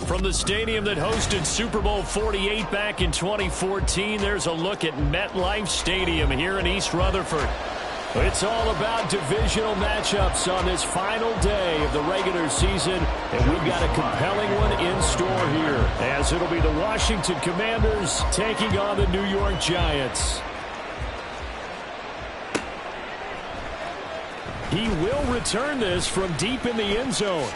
From the stadium that hosted Super Bowl 48 back in 2014, there's a look at MetLife Stadium here in East Rutherford. It's all about divisional matchups on this final day of the regular season, and we've got a compelling one in store here, as it'll be the Washington Commanders taking on the New York Giants. He will return this from deep in the end zone.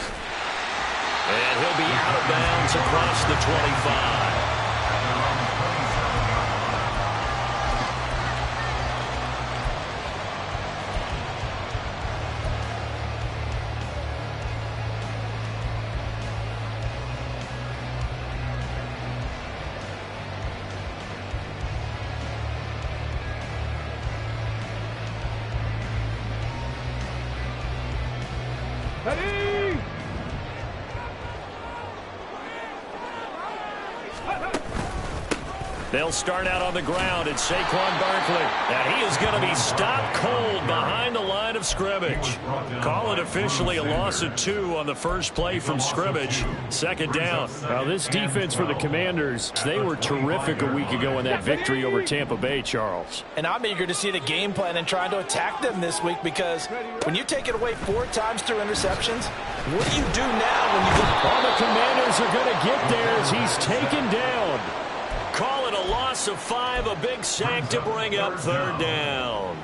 And he'll be out of bounds across the 25. They'll start out on the ground. It's Saquon Barkley. And he is going to be stopped cold behind the line of scrimmage. Call it officially a loss of 2 on the first play from scrimmage. Second down. Now this defense for the Commanders, they were terrific a week ago in that victory over Tampa Bay, Charles. And I'm eager to see the game plan and trying to attack them this week, because when you take it away 4 times through interceptions, what do you do now when you get... All the Commanders are going to get there as he's taken down. Call it a loss of 5, a big sack to bring up third down.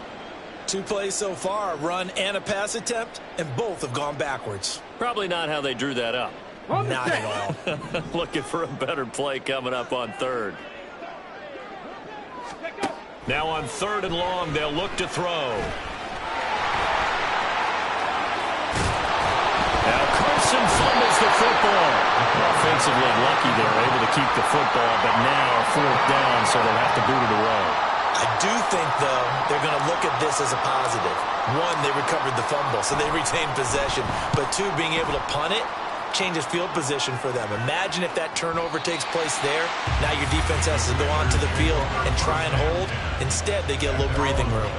2 plays so far, a run and a pass attempt, and both have gone backwards. Probably not how they drew that up. Not at all. Looking for a better play coming up on third. Now on 3rd and long, they'll look to throw. Now Carson fumbles the football. Offensively lucky they're able to keep the football, but now 4th down, so they'll have to boot it away. I do think, though, they're going to look at this as a positive. 1, they recovered the fumble, so they retained possession. But 2, being able to punt it changes field position for them. Imagine if that turnover takes place there. Now your defense has to go onto the field and try and hold. Instead, they get a little breathing room.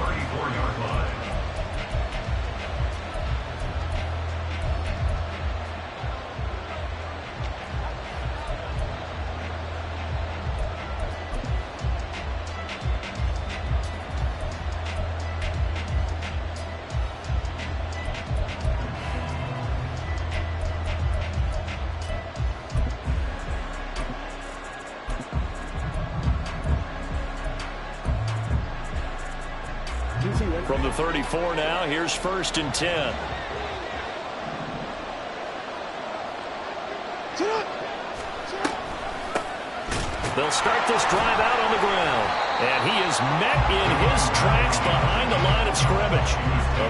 From the 34 now, here's 1st and 10. They'll start this drive out on the ground. And he is met in his tracks behind the line of scrimmage.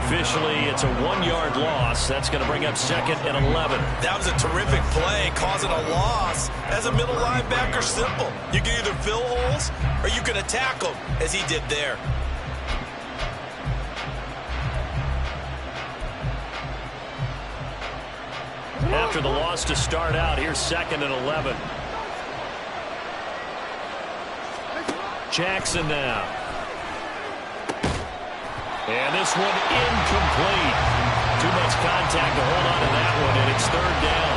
Officially, it's a 1-yard loss. That's going to bring up 2nd and 11. That was a terrific play, causing a loss. As a middle linebacker, simple. You can either fill holes or you can attack them, as he did there. After the loss to start out, here's 2nd and 11. Jackson now. And this one incomplete. Too much contact to hold on to that one, and it's 3rd down.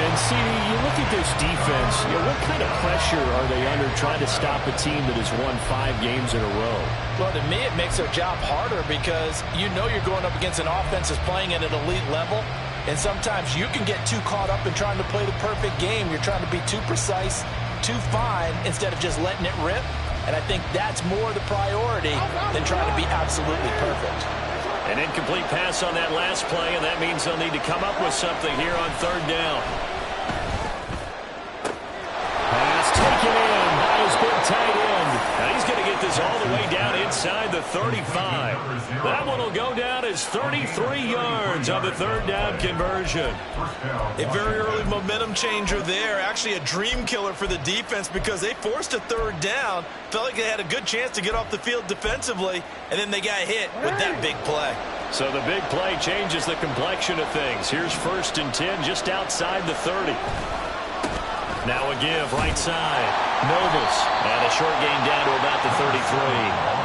And see, you look at this defense, what kind of pressure are they under trying to stop a team that has won 5 games in a row? Well, to me, it makes their job harder, because you know you're going up against an offense that's playing at an elite level. And sometimes you can get too caught up in trying to play the perfect game. You're trying to be too precise, too fine, instead of just letting it rip. And I think that's more the priority than trying to be absolutely perfect. An incomplete pass on that last play, and that means they'll need to come up with something here on 3rd down. Pass taken in by his big tight end. Now he's going to get this all the way down inside the 35. That one will go down as 33 yards on the 3rd down conversion. A very early momentum changer there. Actually a dream killer for the defense, because they forced a 3rd down. Felt like they had a good chance to get off the field defensively, and then they got hit with that big play. So the big play changes the complexion of things. Here's 1st and 10 just outside the 30. Now a give right side. Nobles. And a short gain down to about the 33.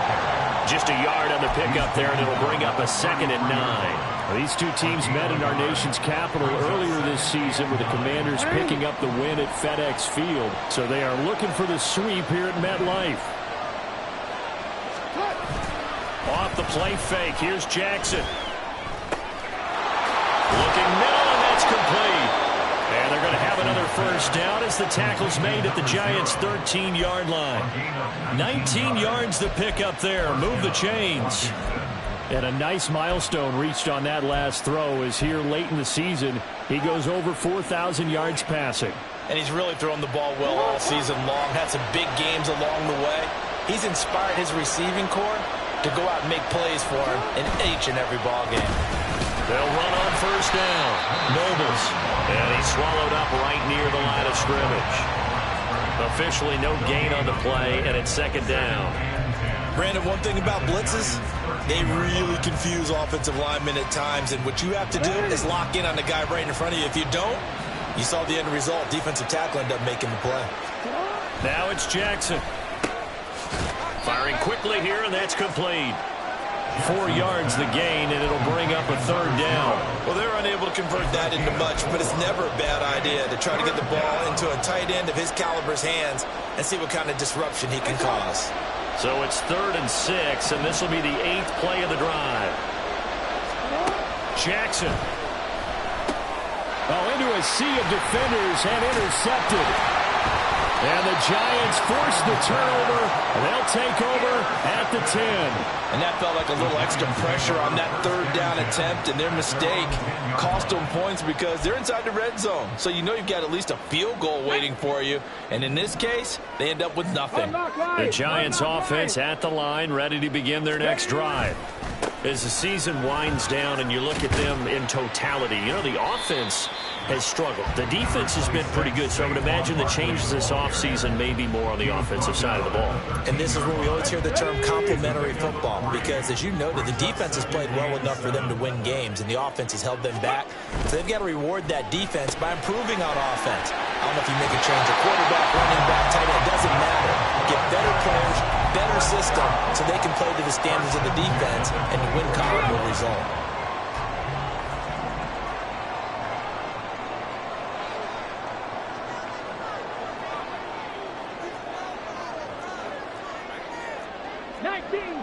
Just a yard on the pickup there, and it'll bring up a 2nd and 9. These two teams met in our nation's capital earlier this season with the Commanders picking up the win at FedEx Field. So they are looking for the sweep here at MetLife. Off the play fake. Here's Jackson. Looking middle, and that's complete. And they're going to have another first down as the tackle's made at the Giants' 13-yard line. 19 yards to pick up there. Move the chains. And a nice milestone reached on that last throw as here late in the season, he goes over 4,000 yards passing. And he's really thrown the ball well all season long. Had some big games along the way. He's inspired his receiving corps to go out and make plays for him in each and every ball game. They'll run on first down. Nobles. And he's swallowed up right near the line of scrimmage. Officially no gain on the play, and it's 2nd down. Brandon, one thing about blitzes, they really confuse offensive linemen at times, and what you have to do is lock in on the guy right in front of you. If you don't, you saw the end result. Defensive tackle ended up making the play. Now it's Jackson. Firing quickly here, and that's complete. 4 yards the gain, and it'll bring up a 3rd down. Well, they're unable to convert that into much, but it's never a bad idea to try to get the ball into a tight end of his caliber's hands and see what kind of disruption he can cause. So it's 3rd and 6, and this will be the 8th play of the drive. Jackson. Oh, into a sea of defenders and intercepted. And the Giants force the turnover. They'll take over at the 10. And that felt like a little extra pressure on that 3rd down attempt, and their mistake cost them points because they're inside the red zone. So you know you've got at least a field goal waiting for you. And in this case, they end up with nothing. The Giants offense at the line, ready to begin their next drive. As the season winds down and you look at them in totality, you know, the offense has struggled. The defense has been pretty good, so I would imagine the changes this offseason may be more on the offensive side of the ball. And this is where we always hear the term complementary football, because as you noted, the defense has played well enough for them to win games, and the offense has held them back. So they've got to reward that defense by improving on offense. I don't know if you make a change at quarterback, running back, tight end, it doesn't matter. Get better players, better system, so they can play to the standards of the defense, and the win column will result.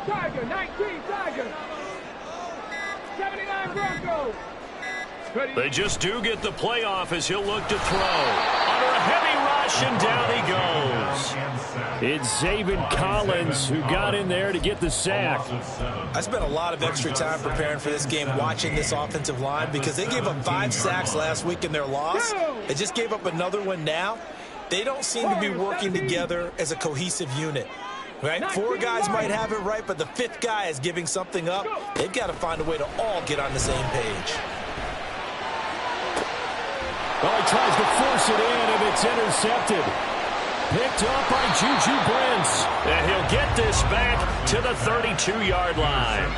Tiger, 19 Tiger, 79 Broncos. They just do get the playoff as he'll look to throw. Under a heavy rush, and down he goes. It's Zaven Collins who got in there to get the sack. I spent a lot of extra time preparing for this game, watching this offensive line, because they gave up 5 sacks last week in their loss. They just gave up another one now. They don't seem to be working together as a cohesive unit. Right? 4 guys might have it right, but the 5th guy is giving something up. They've got to find a way to all get on the same page. Well, he tries to force it in, and it's intercepted. Picked up by Juju Brents. And he'll get this back to the 32-yard line.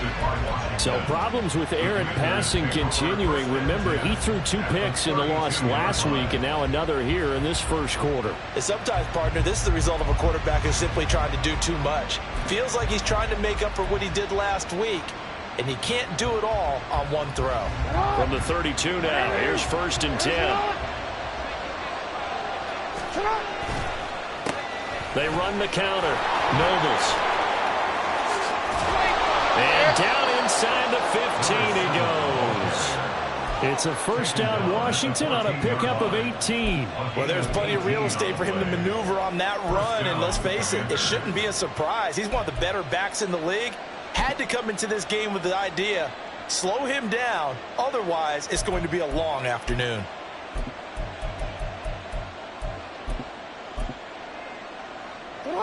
So problems with errant passing continuing. Remember, he threw 2 picks in the loss last week, and now another here in this first quarter. And sometimes, partner, this is the result of a quarterback who's simply trying to do too much. Feels like he's trying to make up for what he did last week, and he can't do it all on one throw. From the 32 now, here's 1st and 10. They run the counter. Nobles. And down inside the 15 he goes. It's a first down Washington on a pickup of 18. Well, there's plenty of real estate for him to maneuver on that run, and let's face it, it shouldn't be a surprise. He's one of the better backs in the league. Had to come into this game with the idea, slow him down, otherwise it's going to be a long afternoon.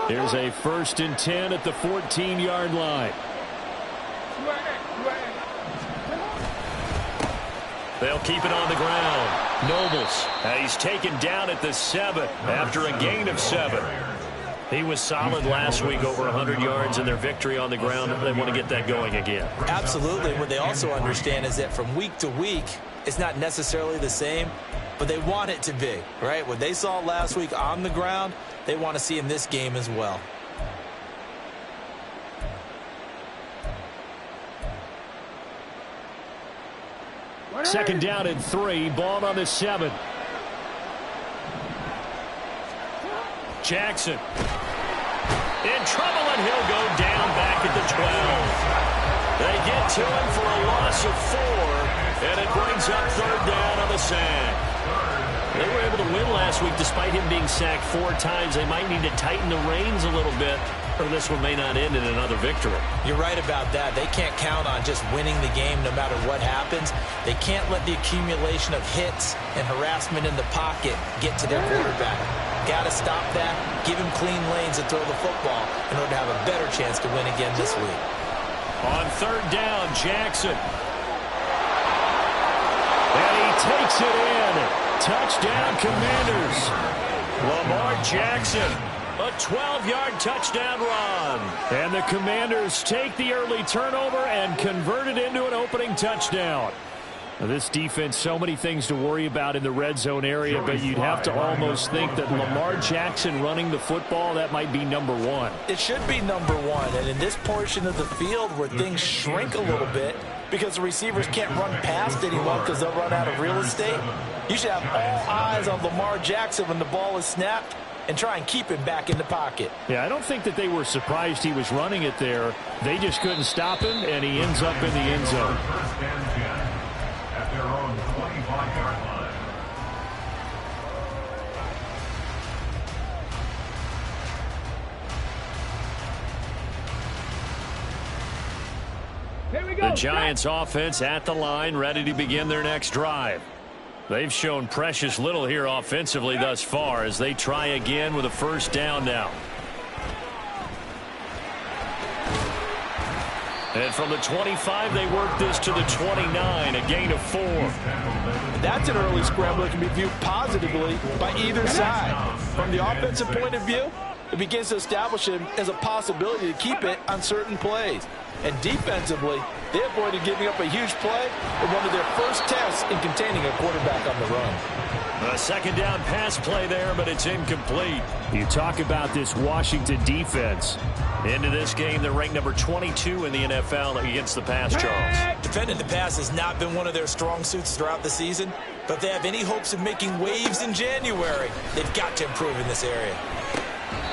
Here's a 1st and 10 at the 14-yard line. They'll keep it on the ground. Nobles. He's taken down at the 7 after a gain of 7. He was solid last week, over 100 yards in their victory on the ground. They want to get that going again. Absolutely. What they also understand is that from week to week, it's not necessarily the same, but they want it to be, right? What they saw last week on the ground, they want to see in this game as well. Second down and 3. Ball on the 7. Jackson in trouble, and he'll go down back at the 12. They get to him for a loss of 4, and it brings up third down on the sack. They were able to win last week despite him being sacked 4 times. They might need to tighten the reins a little bit, or this one may not end in another victory. You're right about that. They can't count on just winning the game no matter what happens. They can't let the accumulation of hits and harassment in the pocket get to their quarterback. Got to stop that, give him clean lanes to throw the football in order to have a better chance to win again this week. On third down, Jackson. And he takes it in. Touchdown, Commanders. Lamar Jackson, a 12-yard touchdown run. And the Commanders take the early turnover and convert it into an opening touchdown. Now, this defense, so many things to worry about in the red zone area, but you'd have to almost think that Lamar Jackson running the football, that might be number 1. It should be number 1, and in this portion of the field where things shrink a little bit because the receivers can't run past anyone because they'll run out of real estate, you should have all eyes on Lamar Jackson when the ball is snapped and try and keep him back in the pocket. Yeah, I don't think that they were surprised he was running it there. They just couldn't stop him, and he ends up in the end zone. Their own 25-yard line. Here we go. The Giants offense at the line, ready to begin their next drive. They've shown precious little here offensively thus far as they try again with a first down now. And from the 25, they work this to the 29, a gain of 4. That's an early scramble that can be viewed positively by either side. From the offensive point of view, it begins to establish him as a possibility to keep it on certain plays. And defensively, they avoided giving up a huge play in one of their first tests in containing a quarterback on the run. A second down pass play there, but it's incomplete. You talk about this Washington defense. Into this game, they're ranked number 22 in the NFL against the pass, Charles. Defending the pass has not been one of their strong suits throughout the season, but if they have any hopes of making waves in January, they've got to improve in this area.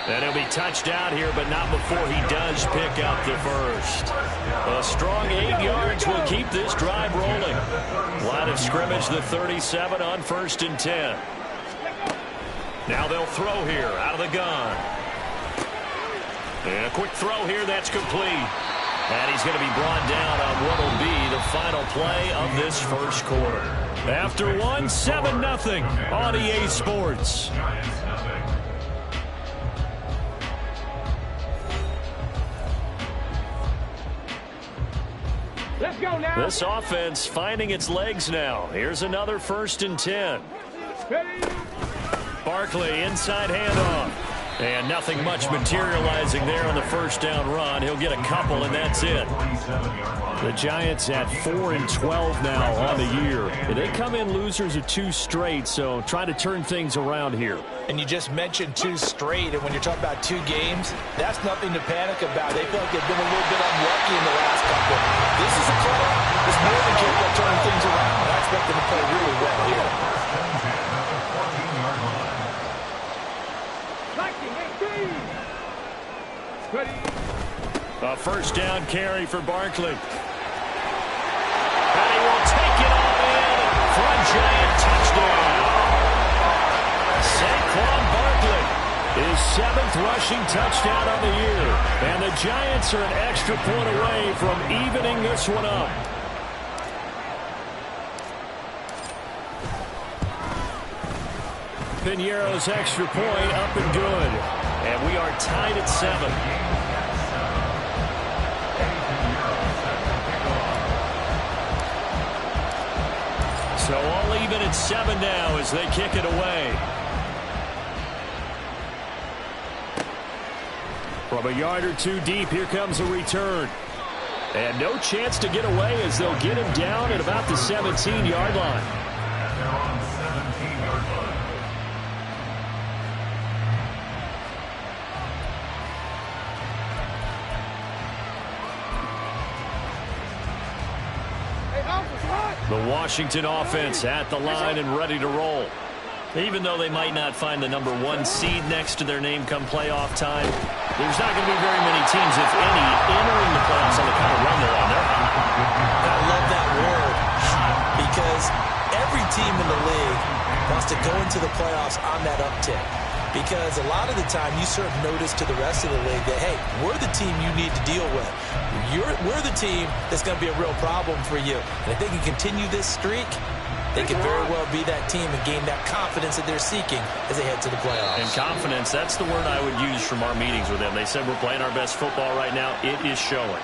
And he'll be touched out here, but not before he does pick up the first. A strong 8 yards will keep this drive rolling. Line of scrimmage, the 37 on 1st and 10. Now they'll throw here out of the gun. And a quick throw here, that's complete. And he's going to be brought down on what will be the final play of this first quarter. After one, 7-0 on EA Sports. Let's go now. This offense finding its legs now. Here's another 1st and 10. Ready? Barkley, inside handoff. And nothing much materializing there on the first down run. He'll get a couple, and that's it. The Giants at 4-12 now on the year. They come in losers of 2 straight, so trying to turn things around here. And you just mentioned 2 straight, and when you're talking about 2 games, that's nothing to panic about. They feel like they've been a little bit unlucky in the last couple. This is a club that's more than capable of turning things around. I expect them to play really well here. Ready? A first down carry for Barkley. And he will take it all in for a Giant touchdown. Saquon Barkley, his 7th rushing touchdown on the year. And the Giants are an extra point away from evening this one up. Piñeiro's extra point up and good. And we are tied at 7. So all even at 7 now as they kick it away. From a yard or 2 deep, here comes a return. And no chance to get away as they'll get him down at about the 17-yard line. The Washington offense at the line and ready to roll. Even though they might not find the #1 seed next to their name come playoff time, there's not going to be very many teams, if any, entering the playoffs on the kind of run they're on. I love that word, hot, because every team in the league wants to go into the playoffs on that uptick. Because a lot of the time you serve notice to the rest of the league that, hey, we're the team you need to deal with. We're the team that's going to be a real problem for you. And if they can continue this streak, they could very well be that team and gain that confidence that they're seeking as they head to the playoffs. And confidence, that's the word I would use from our meetings with them. They said we're playing our best football right now. It is showing.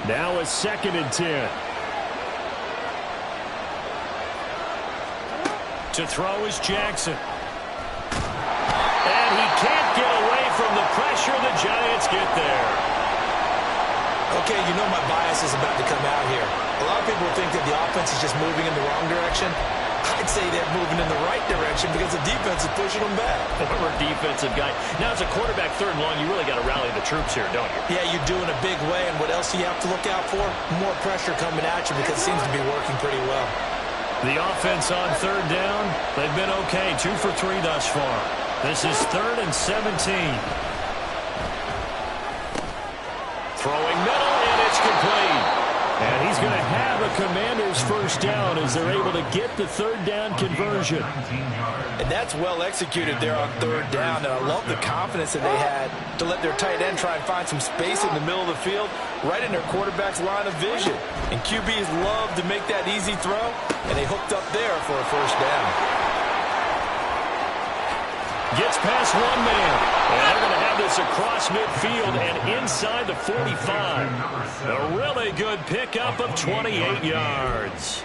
Now a 2nd and 10. To throw is Jackson. And he can't get away from the pressure. The Giants get there. Okay, you know my bias is about to come out here. A lot of people think that the offense is just moving in the wrong direction. I'd say they're moving in the right direction because the defense is pushing them back. Former defensive guy. Now, as a quarterback, 3rd and long, you really got to rally the troops here, don't you? Yeah, you're doing a big way, and what else do you have to look out for? More pressure coming at you because it seems to be working pretty well. The offense on 3rd down, they've been okay. 2 for 3 thus far. This is 3rd and 17. Throwing middle, and it's complete. And he's going to have a Commanders 1st down as they're able to get the 3rd down conversion. And that's well executed there on 3rd down. And I love the confidence that they had to let their tight end try and find some space in the middle of the field, right in their quarterback's line of vision. And QBs love to make that easy throw, and they hooked up there for a 1st down. Gets past one man. And they're going to have this across midfield and inside the 45. A really good pickup of 28 yards.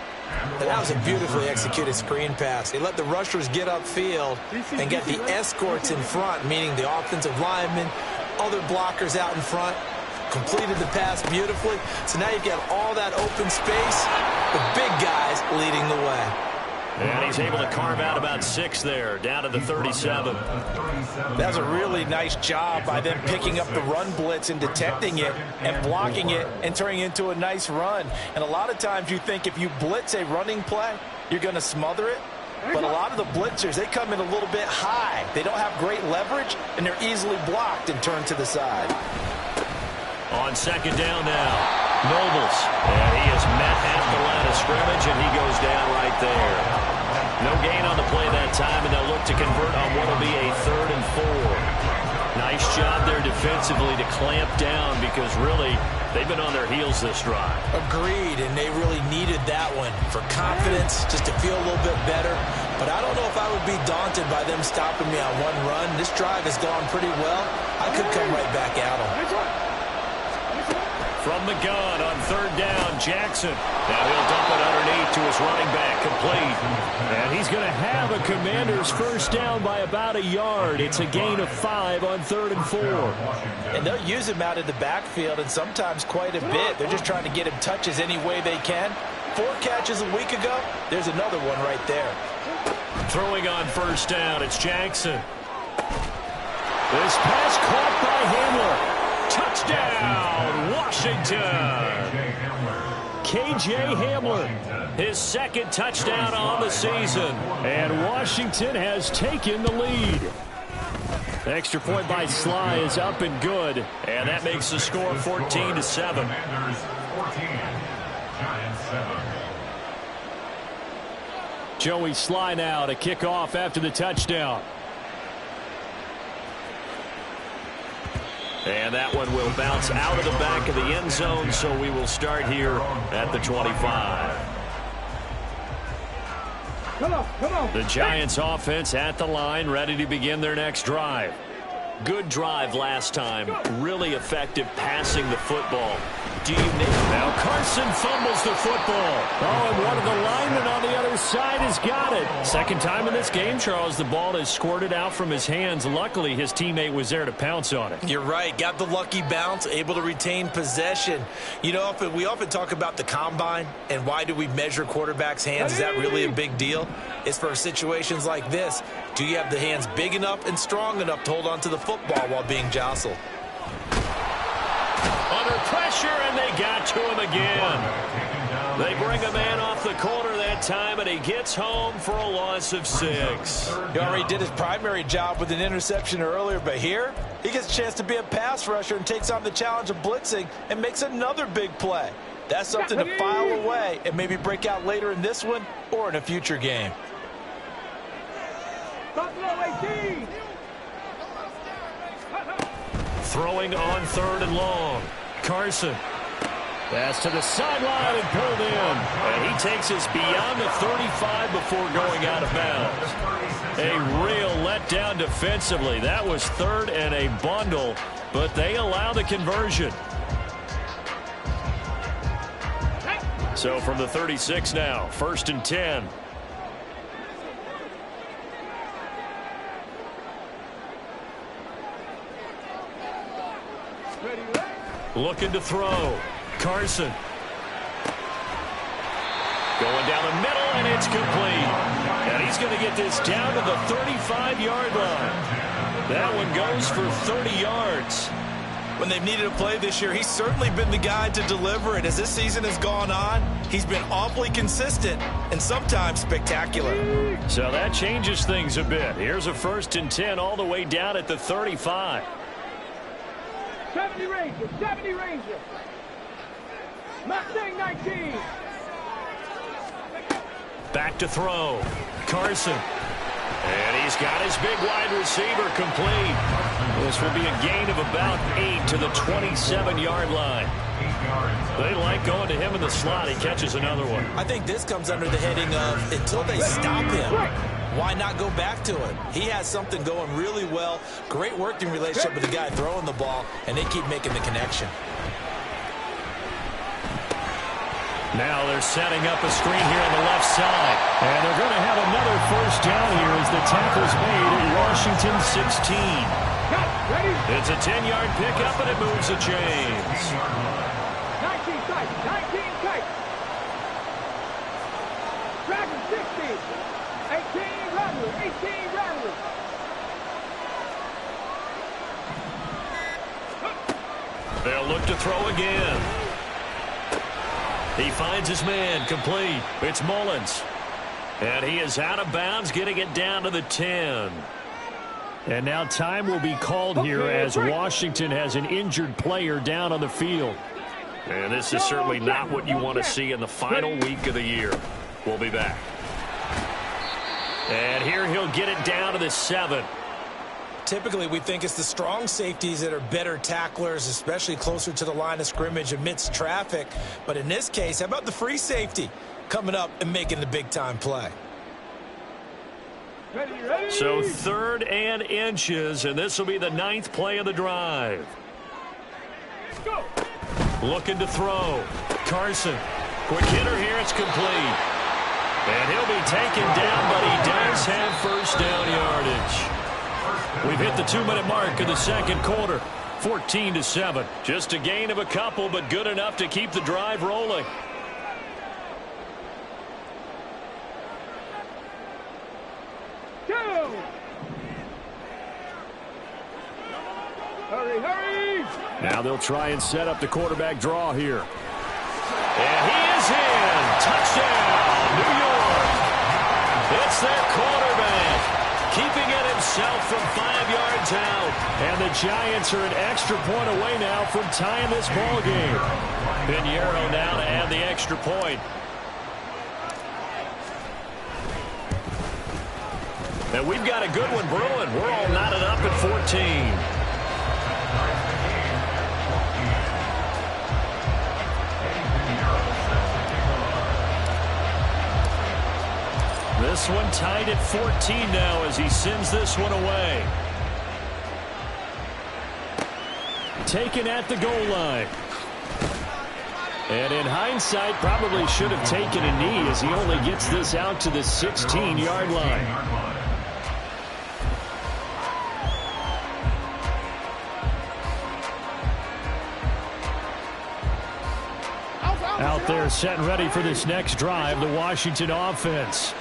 And that was a beautifully executed screen pass. They let the rushers get upfield and get the escorts in front, meaning the offensive linemen, other blockers out in front. Completed the pass beautifully. So now you've got all that open space with big guys leading the way. And he's able to carve out about 6 there, down to the 37. That was a really nice job by them picking up the run blitz and detecting it and blocking it and turning it into a nice run. And a lot of times you think if you blitz a running play, you're going to smother it. But a lot of the blitzers, they come in a little bit high. They don't have great leverage, and they're easily blocked and turned to the side. On 2nd down now. Nobles, and he is met at the line of scrimmage, and he goes down right there. No gain on the play that time, and they'll look to convert on what will be a 3rd and 4. Nice job there defensively to clamp down because really they've been on their heels this drive. Agreed, and they really needed that one for confidence, just to feel a little bit better. But I don't know if I would be daunted by them stopping me on one run. This drive has gone pretty well. I could come right back at them. From the gun on 3rd down, Jackson. Now he'll dump it underneath to his running back, complete. And he's going to have a Commanders 1st down by about a yard. It's a gain of 5 on 3rd and 4. And they'll use him out of the backfield, and sometimes quite a bit. They're just trying to get him touches any way they can. 4 catches a week ago. There's another one right there. Throwing on 1st down, it's Jackson. This pass caught by Hamler. Touchdown, Washington. K.J. Hamler, his 2nd touchdown on the season. And Washington has taken the lead. Extra point by Sly is up and good. And that makes the score 14-7. Joey Sly now to kick off after the touchdown. And that one will bounce out of the back of the end zone, so we will start here at the 25. Come on. The Giants offense at the line, ready to begin their next drive. Good drive last time. Really effective passing the football. Do you need now Carson fumbles the football. Oh, and one of the linemen on the other side has got it. Second time in this game, Charles, the ball has squirted out from his hands. Luckily, his teammate was there to pounce on it. You're right. Got the lucky bounce, able to retain possession. You know, we often talk about the combine and why do we measure quarterbacks' hands. Is that really a big deal? It's for situations like this. Do you have the hands big enough and strong enough to hold on to the football while being jostled? Under pressure, and they got to him again. They bring a man off the corner that time, and he gets home for a loss of 6. He already did his primary job with an interception earlier, but here he gets a chance to be a pass rusher and takes on the challenge of blitzing and makes another big play. That's something to file away and maybe break out later in this one or in a future game. Buffalo 18. Throwing on 3rd and long. Carson. Pass to the sideline and pulled in. And he takes us beyond the 35 before going out of bounds. A real letdown defensively. That was 3rd and a bundle, but they allow the conversion. So from the 36 now, 1st and 10. Looking to throw. Carson. Going down the middle, and it's complete. And he's going to get this down to the 35-yard line. That one goes for 30 yards. When they've needed a play this year, he's certainly been the guy to deliver it. As this season has gone on, he's been awfully consistent and sometimes spectacular. So that changes things a bit. Here's a 1st and 10 all the way down at the 35. 70 Ranger, 70 Ranger. Mustang 19. Back to throw. Carson. And he's got his big wide receiver complete. This will be a gain of about 8 to the 27-yard line. They like going to him in the slot. He catches another one. I think this comes under the heading of until they stop him, why not go back to it? He has something going really well. Great working relationship with the guy throwing the ball, and they keep making the connection. Now they're setting up a screen here on the left side. And they're going to have another 1st down here as the tackle's made at Washington 16. It's a 10-yard pickup, and it moves the chains. 19 tight, 19 tight. Dragon 60. 18 Rattler, 18 Rattler. They'll look to throw again. He finds his man complete. It's Mullins. And he is out of bounds, getting it down to the 10. And now time will be called here as Washington has an injured player down on the field. And this is certainly not what you want to see in the final week of the year. We'll be back. And here he'll get it down to the 7. Typically, we think it's the strong safeties that are better tacklers, especially closer to the line of scrimmage amidst traffic. But in this case, how about the free safety coming up and making the big-time play? So 3rd and inches, and this will be the 9th play of the drive. Looking to throw. Carson. Quick hitter here. It's complete. And he'll be taken down, but he does have 1st down yardage. We've hit the 2-minute mark of the 2nd quarter. 14-7. Just a gain of a couple, but good enough to keep the drive rolling. Go! Hurry, hurry! Now they'll try and set up the quarterback draw here. And he is in. Touchdown, New York. It's their quarterback, keeping it himself from 5 yards out. And the Giants are an extra point away now from tying this ball game. Pinheiro now to add the extra point. And we've got a good one brewing. We're all knotted up at 14. This one tied at 14 now as he sends this one away. Taken at the goal line. And in hindsight, probably should have taken a knee as he only gets this out to the 16-yard line. Out there set and ready for this next drive, the Washington offense.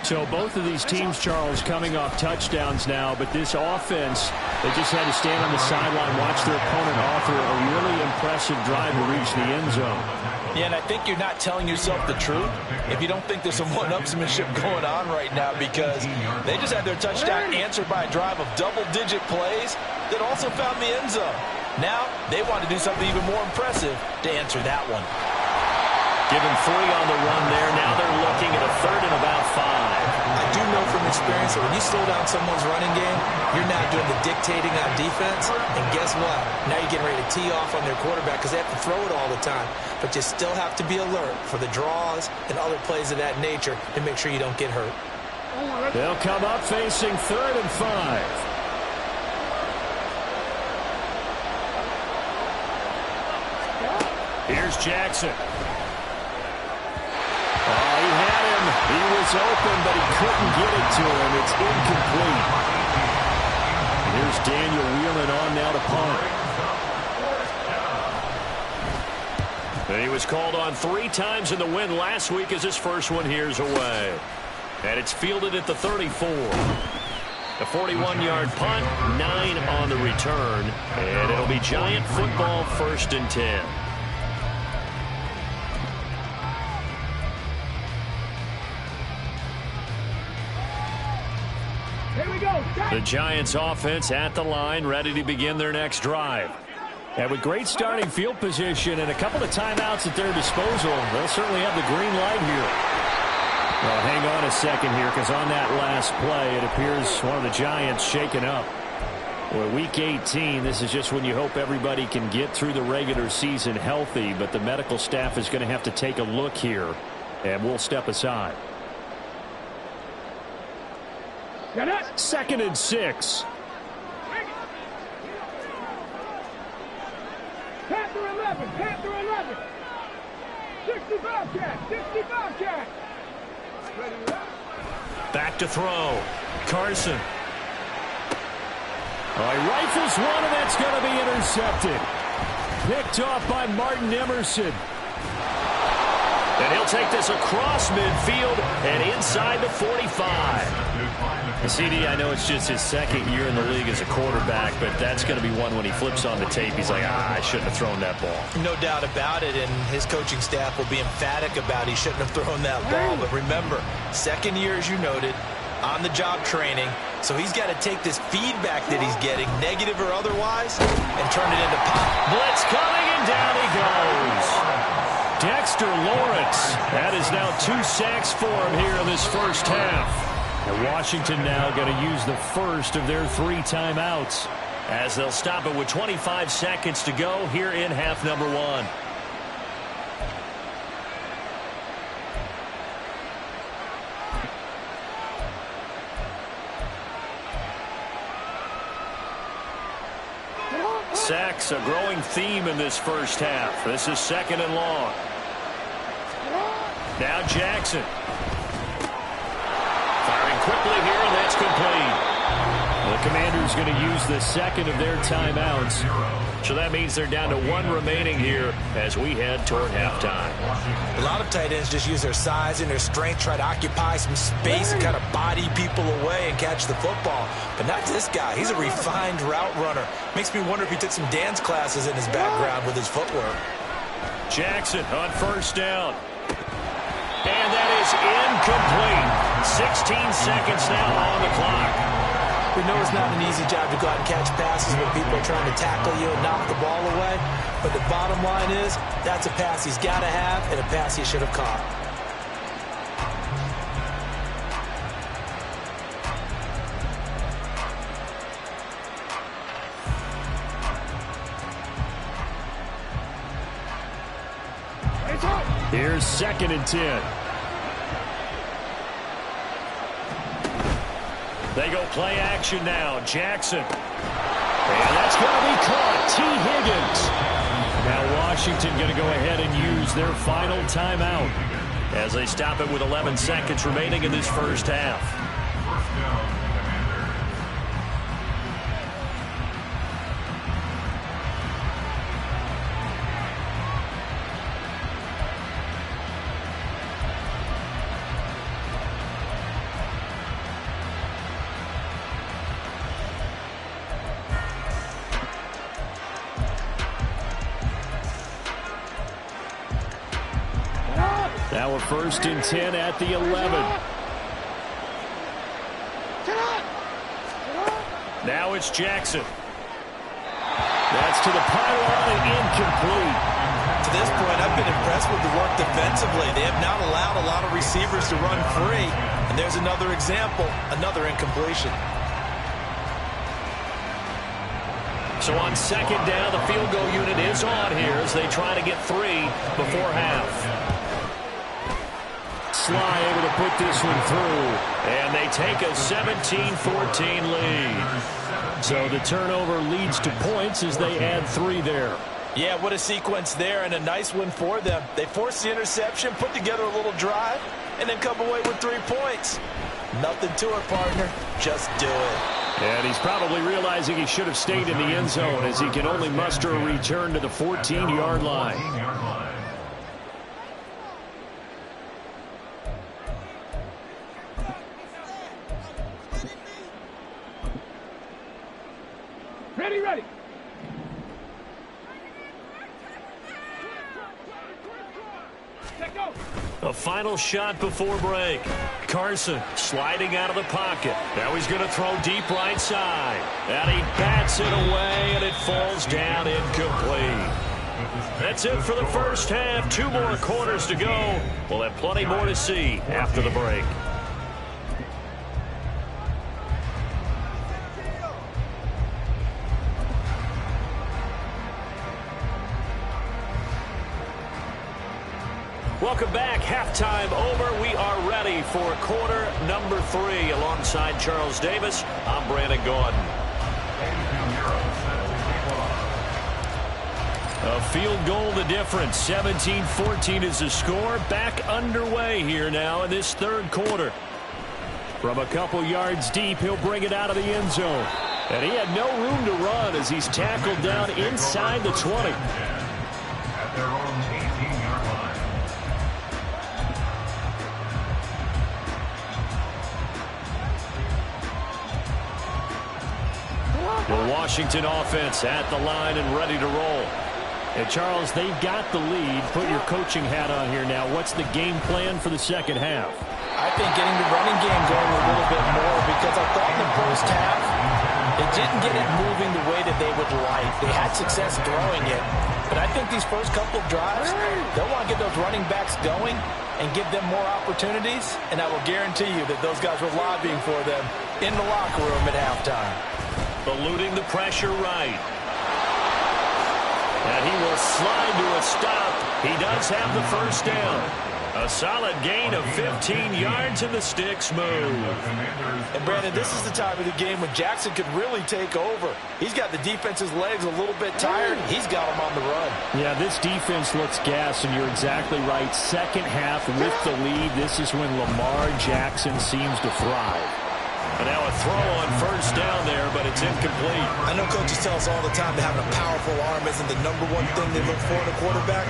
So both of these teams, Charles, coming off touchdowns now, but this offense, they just had to stand on the sideline, watch their opponent offer a really impressive drive to reach the end zone. Yeah, and I think you're not telling yourself the truth if you don't think there's some one-upsmanship going on right now, because they just had their touchdown answered by a drive of double-digit plays that also found the end zone. Now, they want to do something even more impressive to answer that one. Given 3 on the run there. Now they're looking at a 3rd and about 5. I do know from experience that when you slow down someone's running game, you're now doing the dictating on defense. And guess what? Now you're getting ready to tee off on their quarterback because they have to throw it all the time. But you still have to be alert for the draws and other plays of that nature to make sure you don't get hurt. They'll come up facing 3rd and 5. Here's Jackson. Oh, he had him. He was open, but he couldn't get it to him. It's incomplete. And here's Daniel Whelan on now to punt. And he was called on 3 times in the win last week as his first one here's away. And it's fielded at the 34. A 41-yard punt, 9 on the return. And it'll be Giant football, 1st and 10. The Giants offense at the line, ready to begin their next drive. And with great starting field position and a couple of timeouts at their disposal, they'll certainly have the green light here. Well, hang on a second here, because on that last play, it appears one of the Giants shaken up. Well, Week 18, this is just when you hope everybody can get through the regular season healthy, but the medical staff is going to have to take a look here, and we'll step aside. 2nd and 6. Panther 11, Panther 11. 65 catch, 65 catch. Back to throw. Carson. Oh, he rifles one, and that's going to be intercepted. Picked off by Martin Emerson. And he'll take this across midfield and inside the 45. CD, I know it's just his 2nd year in the league as a quarterback, but that's going to be one when he flips on the tape. He's like, I shouldn't have thrown that ball. No doubt about it, and his coaching staff will be emphatic about he shouldn't have thrown that ball. But remember, 2nd year, as you noted, on-the-job training, so he's got to take this feedback that he's getting, negative or otherwise, and turn it into pop. Blitz coming, and down he goes. Dexter Lawrence. That is now 2 sacks for him here in this first half. And Washington now going to use the first of their 3 timeouts as they'll stop it with 25 seconds to go here in half number 1. Sacks, a growing theme in this first half. This is 2nd and long. Now Jackson. Firing quickly here, and that's complete. The Commanders going to use the 2nd of their timeouts. So that means they're down to 1 remaining here as we head toward halftime. A lot of tight ends just use their size and their strength, try to occupy some space and kind of body people away and catch the football. But not this guy. He's a refined route runner. Makes me wonder if he took some dance classes in his background with his footwork. Jackson on 1st down. And that is incomplete. 16 seconds now on the clock. We know it's not an easy job to go out and catch passes when people are trying to tackle you and knock the ball away. But the bottom line is, that's a pass he's got to have and a pass he should have caught. Here's 2nd and 10. They go play action now. Jackson. And that's going to be caught. T. Higgins. Now Washington going to go ahead and use their final timeout as they stop it with 11 seconds remaining in this first half. First down, Commanders. Now a 1st and 10 at the 11. Now it's Jackson. That's to the pylon and incomplete. To this point, I've been impressed with the work defensively. They have not allowed a lot of receivers to run free. And there's another example, another incompletion. So on 2nd down, the field goal unit is on here as they try to get 3 before half. Sly able to put this one through, and they take a 17-14 lead. So the turnover leads to points as they add 3 there. Yeah, what a sequence there, and a nice win for them. They forced the interception, put together a little drive, and then come away with 3 points. Nothing to it, partner. Just do it. And he's probably realizing he should have stayed in the end zone as he can only muster a return to the 14-yard line. Ready. Let go. A final shot before break. Carson sliding out of the pocket. Now he's going to throw deep right side. And he bats it away, and it falls down incomplete. That's it for the first half. 2 more quarters to go. We'll have plenty more to see after the break. Welcome back. Halftime over. We are ready for quarter number 3. Alongside Charles Davis, I'm Brandon Gordon. A field goal the difference. 17-14 is the score. Back underway here now in this 3rd quarter. From a couple yards deep, he'll bring it out of the end zone. And he had no room to run as he's tackled down inside the 20. At their own 18-yard line. The Washington offense at the line and ready to roll. And Charles, they've got the lead. Put your coaching hat on here now. What's the game plan for the second half? I think getting the running game going a little bit more, because I thought in the first half they didn't get it moving the way that they would like. They had success throwing it. But I think these first couple of drives, they'll want to get those running backs going and give them more opportunities. And I will guarantee you that those guys were lobbying for them in the locker room at halftime. Eluding the pressure right. And he will slide to a stop. He does have the first down. A solid gain of 15 yards and the sticks move. And Brandon, this is the time of the game when Jackson could really take over. He's got the defense's legs a little bit tired. He's got them on the run. Yeah, this defense looks gassed, and you're exactly right. Second half with the lead, this is when Lamar Jackson seems to thrive. And now a throw on first down there, but it's incomplete. I know coaches tell us all the time that having a powerful arm isn't the #1 thing they look for in a quarterback.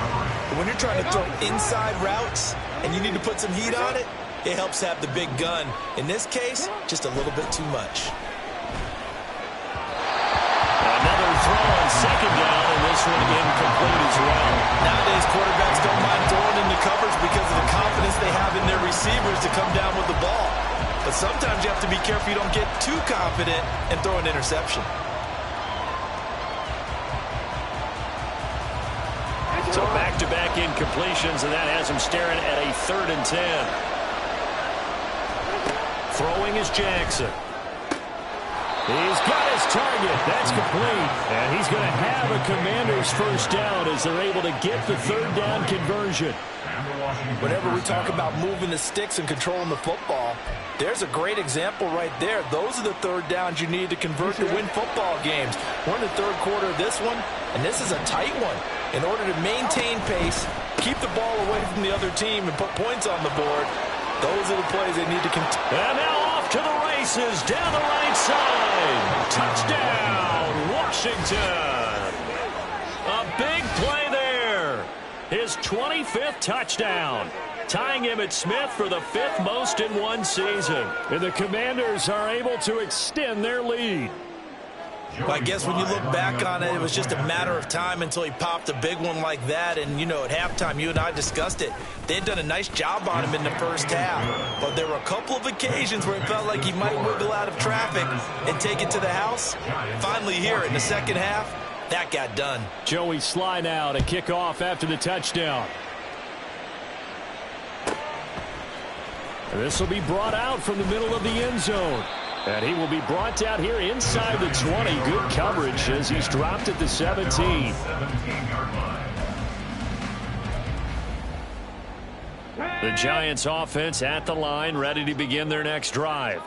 But when you're trying to throw inside routes and you need to put some heat on it, it helps have the big gun. In this case, just a little bit too much. Another throw on second down, and this one incomplete as well. Nowadays, quarterbacks don't mind throwing into coverage because of the confidence they have in their receivers to come down with the ball. But sometimes you have to be careful you don't get too confident and throw an interception. So back-to-back incompletions, and that has him staring at a 3rd and 10. Throwing is Jackson. He's got his target. That's complete. And he's going to have a Commander's first down as they're able to get the 3rd down conversion. Whenever we talk about moving the sticks and controlling the football, there's a great example right there. Those are the 3rd downs you need to convert to win football games. We're in the 3rd quarter of this one, and this is a tight one. In order to maintain pace, keep the ball away from the other team, and put points on the board, those are the plays they need to continue. And now off to the races down the right side. Touchdown, Washington. A big play there. His 25th touchdown. Tying Emmitt Smith for the 5th most in one season. And the Commanders are able to extend their lead. Well, I guess when you look back on it, it was just a matter of time until he popped a big one like that. And, you know, at halftime, you and I discussed it. They had done a nice job on him in the first half. But there were a couple of occasions where it felt like he might wiggle out of traffic and take it to the house. Finally here in the second half, that got done. Joey Sly now to kick off after the touchdown. This will be brought out from the middle of the end zone. And he will be brought down here inside the 20. Good coverage as he's dropped at the 17. The Giants offense at the line, ready to begin their next drive.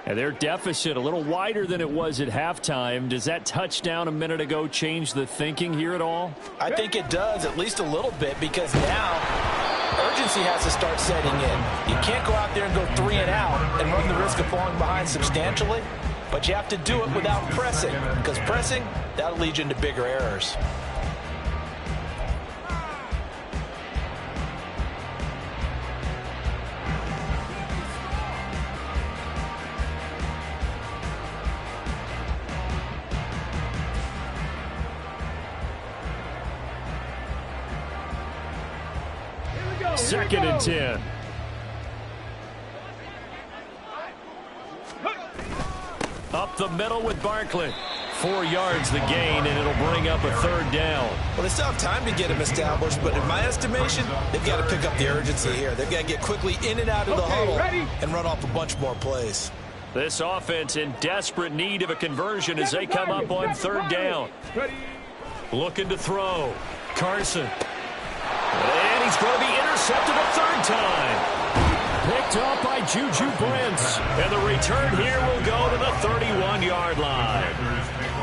And their deficit a little wider than it was at halftime. Does that touchdown a minute ago change the thinking here at all? I think it does, at least a little bit, because now urgency has to start setting in. You can't go out there and go 3 and out and run the risk of falling behind substantially, but you have to do it without pressing, because pressing, that'll lead you into bigger errors. Second and 10. Up the middle with Barkley. 4 yards the gain, and it'll bring up a 3rd down. Well, they still have time to get him established, but in my estimation, they've got to pick up the urgency here. They've got to get quickly in and out of the huddle and run off a bunch more plays. This offense in desperate need of a conversion as they come up on 3rd down. Looking to throw. Carson. And he's going to be intercepted a 3rd time. Picked up by Juju Brents. And the return here will go to the 31-yard line.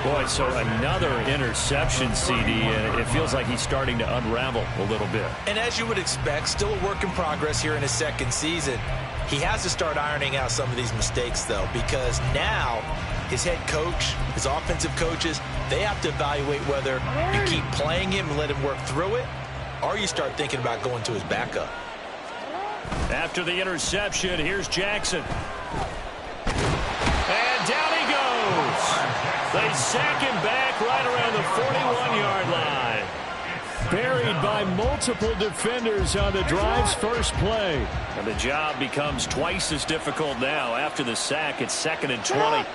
Boy, so another interception, CD, and it feels like he's starting to unravel a little bit. And as you would expect, still a work in progress here in his 2nd season. He has to start ironing out some of these mistakes, though, because now his head coach, his offensive coaches, they have to evaluate whether you keep playing him and let him work through it, or you start thinking about going to his backup. After the interception, here's Jackson. And down he goes. They sack him back right around the 41-yard line. Buried by multiple defenders on the drive's first play. And the job becomes twice as difficult now. After the sack, it's 2nd and 20.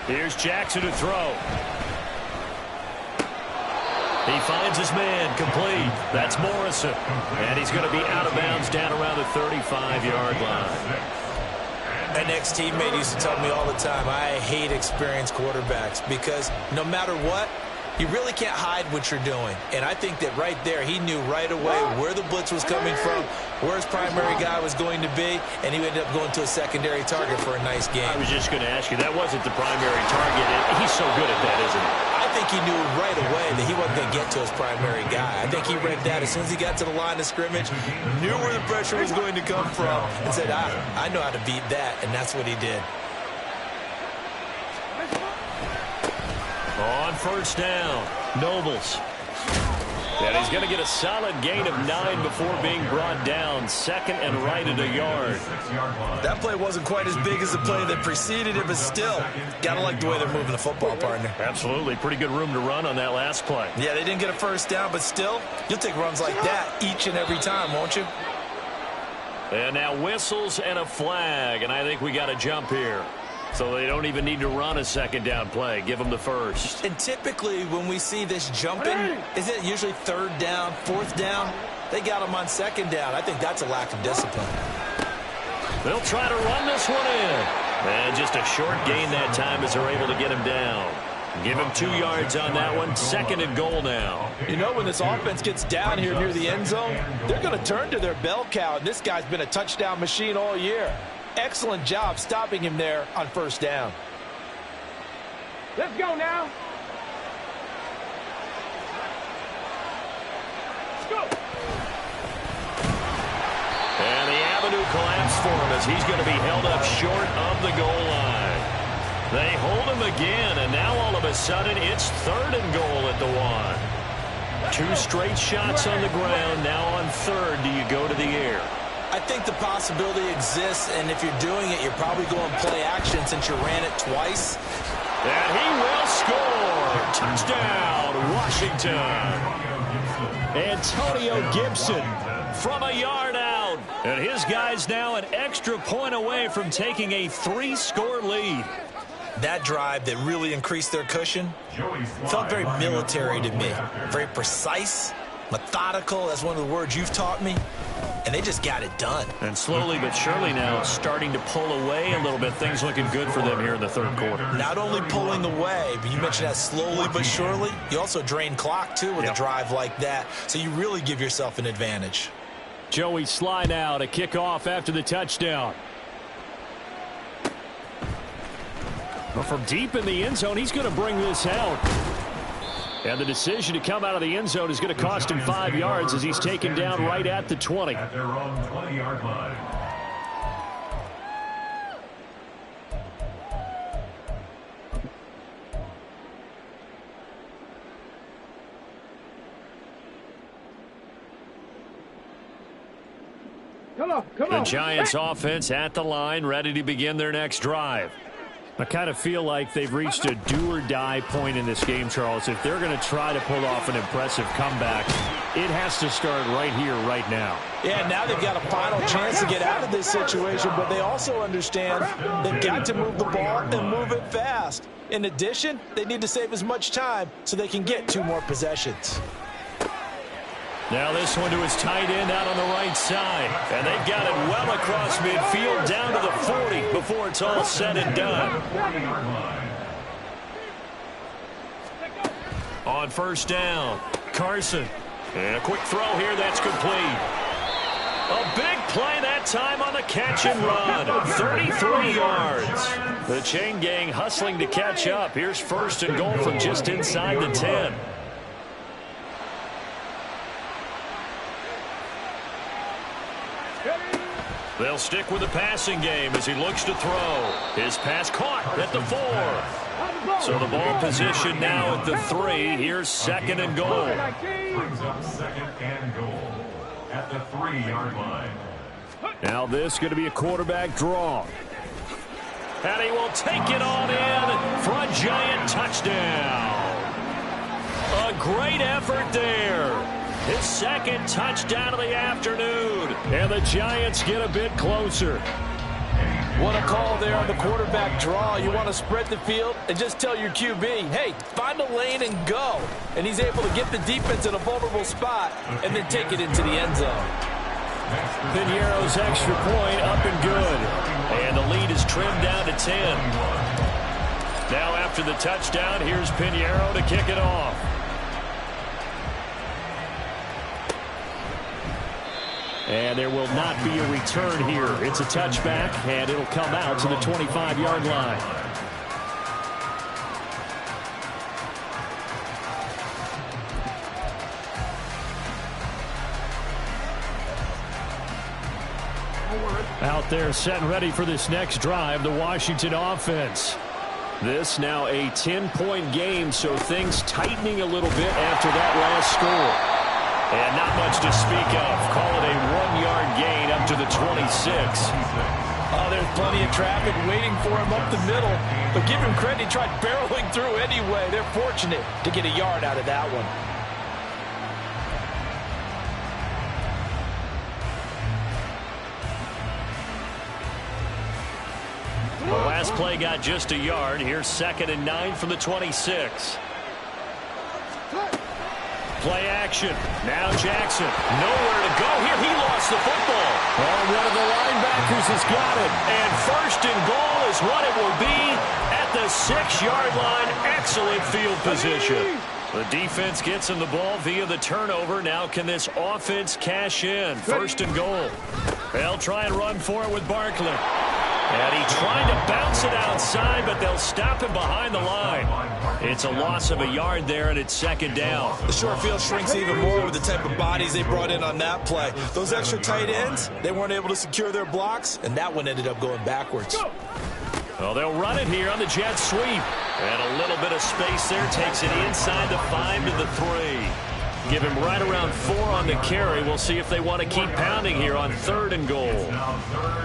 Here's Jackson to throw. He finds his man complete. That's Morrison. And he's going to be out of bounds down around the 35-yard line. An ex-teammate used to tell me all the time, I hate experienced quarterbacks because no matter what, you really can't hide what you're doing. And I think that right there, he knew right away where the blitz was coming from, where his primary guy was going to be, and he ended up going to a secondary target for a nice game. I was just going to ask you, that wasn't the primary target. He's so good at that, isn't he? I think he knew right away that he wasn't going to get to his primary guy. I think he read that as soon as he got to the line of scrimmage, knew where the pressure was going to come from, and said, I know how to beat that, and that's what he did. On 1st down, Nobles. And he's going to get a solid gain of 9 before being brought down. 2nd and right at a yard. That play wasn't quite as big as the play that preceded it, but still, got to like the way they're moving the football, partner. Absolutely. Pretty good room to run on that last play. Yeah, they didn't get a 1st down, but still, you'll take runs like that each and every time, won't you? And now whistles and a flag, and I think we got a jump here. So they don't even need to run a 2nd down play. Give them the 1st. And typically when we see this jumping, isn't it usually 3rd down, 4th down? They got them on 2nd down. I think that's a lack of discipline. They'll try to run this one in. And just a short gain that time as they're able to get him down. Give him 2 yards on that one. 2nd and goal now. You know, when this offense gets down here near the end zone, they're going to turn to their bell cow. And this guy's been a touchdown machine all year. Excellent job stopping him there on 1st down. Let's go now. collapse for him as he's going to be held up short of the goal line. They hold him again, and now all of a sudden it's 3rd and goal at the 1. 2 straight shots on the ground. Now on 3rd, do you go to the air? I think the possibility exists, and if you're doing it, you're probably going play action since you ran it twice. And he will score. Touchdown, Washington. Antonio Gibson from a yard out. And his guy's now an extra point away from taking a 3-score lead. That drive that really increased their cushion felt very military to me. Very precise, methodical, that's one of the words you've taught me. And they just got it done. And slowly but surely now starting to pull away a little bit. Things looking good for them here in the 3rd quarter. Not only pulling away, but you mentioned that slowly but surely. You also drain clock, too, with a drive like that. So you really give yourself an advantage. Joey Slye now to kick off after the touchdown. Well, from deep in the end zone, he's going to bring this out. And the decision to come out of the end zone is going to cost him 5 yards as he's taken down right at the 20. At their own 20-yard line. Come on. The Giants offense at the line, ready to begin their next drive. I kind of feel like they've reached a do-or-die point in this game, Charles. If they're going to try to pull off an impressive comeback, it has to start right here, right now. Yeah, now they've got a final chance to get out of this situation, but they also understand they've got to move the ball and move it fast. In addition, they need to save as much time so they can get 2 more possessions. Now this one to his tight end out on the right side. And they've got it well across midfield down to the 40 before it's all said and done. On 1st down, Carson. And a quick throw here that's complete. A big play that time on the catch and run. 33 yards. The chain gang hustling to catch up. Here's 1st and goal from just inside the 10. They'll stick with the passing game as he looks to throw. His pass caught at the 4. So the ball position now at the 3. Here's 2nd and goal. Brings up 2nd and goal at the 3-yard line. Now this is going to be a quarterback draw. And he will take it on in for a Giant touchdown. A great effort there. His 2nd touchdown of the afternoon. And the Giants get a bit closer. What a call there on the quarterback draw. You want to spread the field and just tell your QB, hey, find a lane and go. And he's able to get the defense in a vulnerable spot and then take it into the end zone. Piñeiro's extra point up and good. And the lead is trimmed down to 10. Now after the touchdown, here's Piñeiro to kick it off. And there will not be a return here. It's a touchback, and it'll come out to the 25-yard line. Out there set and ready for this next drive, the Washington offense. This now a 10-point game, so things tightening a little bit after that last score. And not much to speak of. Call it a 1-yard gain up to the 26. Oh, there's plenty of traffic waiting for him up the middle. But give him credit, he tried barreling through anyway. They're fortunate to get a yard out of that one. The last play got just a yard. Here's 2nd and 9 from the 26. Play action. Now Jackson. Nowhere to go here. He lost the football. Oh, one of the linebackers has got it. And 1st and goal is what it will be at the 6-yard line. Excellent field position. The defense gets him the ball via the turnover. Now can this offense cash in? 1st and goal. They'll try and run for it with Barkley. And he tried to bounce it outside, but they'll stop him behind the line. It's a loss of a yard there, and it's second down. The short field shrinks even more with the type of bodies they brought in on that play. Those extra tight ends, they weren't able to secure their blocks, and that one ended up going backwards. Well, they'll run it here on the jet sweep. And a little bit of space there takes it inside the 5 to the 3. Give him right around 4 on the carry. We'll see if they want to keep pounding here on 3rd and goal.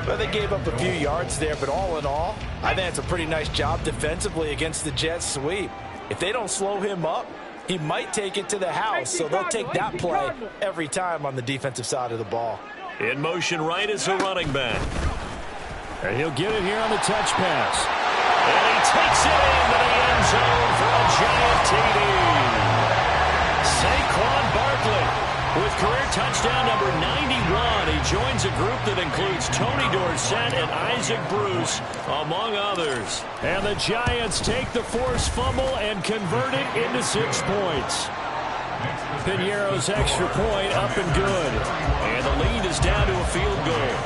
Well, they gave up a few yards there, but all in all, I think it's a pretty nice job defensively against the jet sweep. If they don't slow him up, he might take it to the house, so they'll take that play every time on the defensive side of the ball. In motion right is a running back. And he'll get it here on the touch pass. And he takes it into the end zone for a giant TD. Saquon Barkley with career touchdown number 91. He joins a group that includes Tony Dorsett and Isaac Bruce, among others. And the Giants take the forced fumble and convert it into 6 points. Piñeiro's extra point up and good. And the lead is down to a field goal.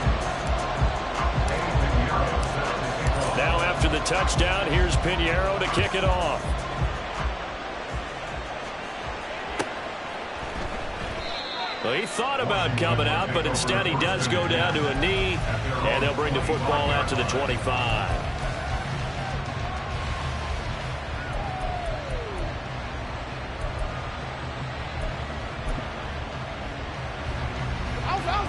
Now after the touchdown, here's Piñeiro to kick it off. Well, he thought about coming out, but instead he does go down to a knee, and they'll bring the football out to the 25.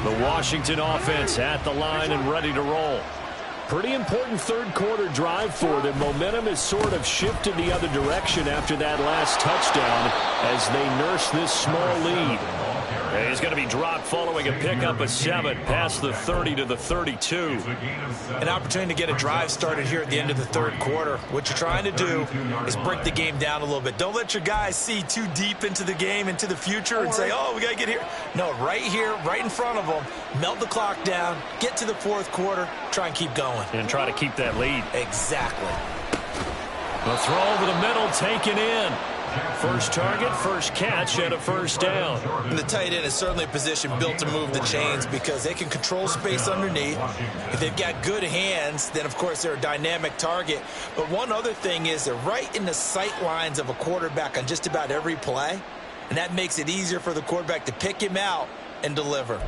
The Washington offense at the line and ready to roll. Pretty important third quarter drive for them. Momentum has sort of shifted the other direction after that last touchdown as they nurse this small lead. And he's going to be dropped following a pickup of 7 past the 30 to the 32. An opportunity to get a drive started here at the end of the third quarter. What you're trying to do is break the game down a little bit. Don't let your guys see too deep into the game, into the future, and say, oh, we got to get here. No, right here, right in front of them, melt the clock down, get to the fourth quarter, try and keep going. And try to keep that lead. Exactly. The throw over the middle taken in. First target, first catch, and a first down. And the tight end is certainly a position built to move the chains because they can control space underneath. If they've got good hands, then, of course, they're a dynamic target. But one other thing is they're right in the sight lines of a quarterback on just about every play, and that makes it easier for the quarterback to pick him out and deliver.